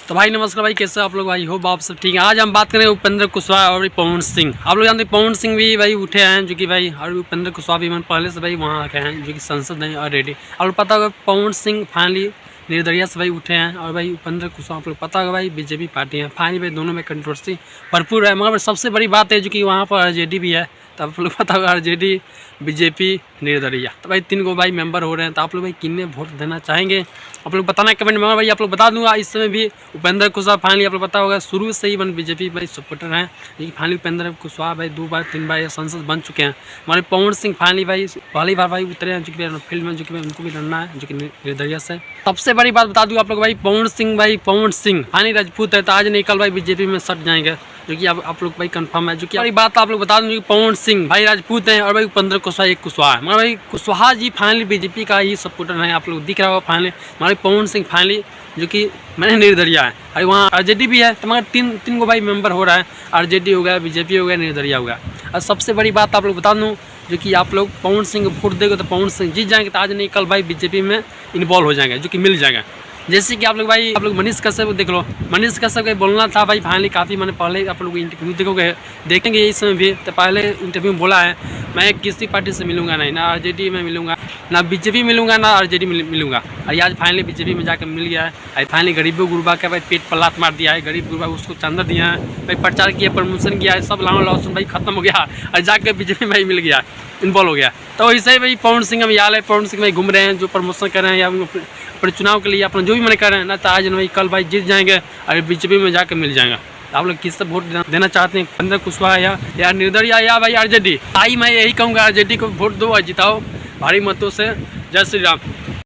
तो भाई नमस्कार भाई, कैसे आप लोग भाई? हो आप सब ठीक है। आज हम बात करें उपेंद्र कुशवाहा और पवन सिंह। आप लोग जानते हैं पवन सिंह भी भाई उठे हैं, जो कि भाई और उपेंद्र कुशवाहा भी पहले से भाई वहाँ आके हैं, जो कि संसद नहीं ऑलरेडी। आप लोग पता होगा पवन सिंह फाइनली निर्दलीय से भाई उठे हैं, और भाई उपेंद्र कुशवाहा आप लोग पता होगा भाई बीजेपी पार्टी है। फाइनली भाई दोनों में कंट्रोवर्सी भरपूर है, मगर सबसे बड़ी बात है जो कि वहाँ पर आरजेडी भी है। तो आप लोग पता होगा आरजेडी, बीजेपी, निर्दलीय, तो भाई 3 को भाई मेंबर हो रहे हैं। तो आप लोग भाई किन्हें वोट देना चाहेंगे आप लोग बताना कमेंट में। भाई आप लोग बता दूंगा, इस समय भी उपेंद्र कुशवाहा फाइनली आप लोग पता होगा शुरू से ही बीजेपी भाई सपोर्टर हैं, लेकिन फाइनली उपेंद्र कुशवाहा भाई 2 बार 3 बार संसद बन चुके हैं। हमारे पवन सिंह फाइनली भाई पहली बार भाई उतरे हैं, जो कि फील्ड में, जो कि उनको भी लड़ना है, जो कि निर्दलीय से। सबसे बड़ी बात बता दूँ आप लोग भाई पवन सिंह फाइनली राजपूत है, तो आज नहीं कल भाई बीजेपी में सट जाएंगे, जो कि आप लोग भाई कंफर्म है। जो कि बड़ी बात आप लोग बता दूँ पवन सिंह भाई राजपूत हैं, और भाई उपेंद्र कुशवाहा एक कुशवाहा है। मगर भाई कुशवाहा जी फाइनली बीजेपी का ही सपोर्टर है, आप लोग दिख रहा होगा। फाइनली हमारे पवन सिंह फाइनली जो कि मैंने निर्दलीय है, और वहाँ आरजेडी भी है, तो मगर तीन को भाई मेंबर हो रहा है। आरजेडी हो गया, बीजेपी हो गया, निर्दलीय हो गया। और सबसे बड़ी बात आप लोग बता दूँ, जो कि आप लोग पवन सिंह को वोट देंगे तो पवन सिंह जीत जाएंगे, तो आज नहीं कल भाई बीजेपी में इन्वॉल्व हो जाएंगे, जो कि मिल जाएगा। जैसे कि आप लोग मनीष कश्यप देख लो, मनीष कश्यप का बोलना था भाई फाइनली काफ़ी मैंने पहले आप लोग इंटरव्यू देखेंगे इस समय भी। तो पहले इंटरव्यू में बोला है मैं किसी पार्टी से मिलूंगा नहीं, ना आरजेडी में मिलूंगा, ना बीजेपी मिलूंगा, ना आरजेडी मिलूंगा। और आज फाइनली बीजेपी में जाकर मिल गया है। फाइनली गरीबों गुरबा का भाई पेट पर लात मार दिया है, गरीब गुरबा उसको चंदा दिया है भाई, प्रचार किया, प्रमोशन किया है, सब लाओ लॉसन भाई खत्म हो गया, और जाकर बीजेपी में भाई मिल गया, इन्वॉल्व हो गया। तो ऐसे ही भाई पवन सिंह हम याद है, पवन सिंह भाई घूम रहे हैं, जो प्रमोशन कर रहे हैं या अपने चुनाव के लिए अपना जो भी मैंने कर रहे हैं ना, तो आज भाई कल भाई जीत जाएंगे और बीजेपी में जाकर मिल जाएगा। आप लोग किससे वोट देना चाहते हैं, उपेंद्र कुशवाहा या निर्दलीय या भाई आरजेडी? आई मैं यही कहूँगा, आरजेडी को वोट दो और जिताओ भारी मतों से। जय श्री राम।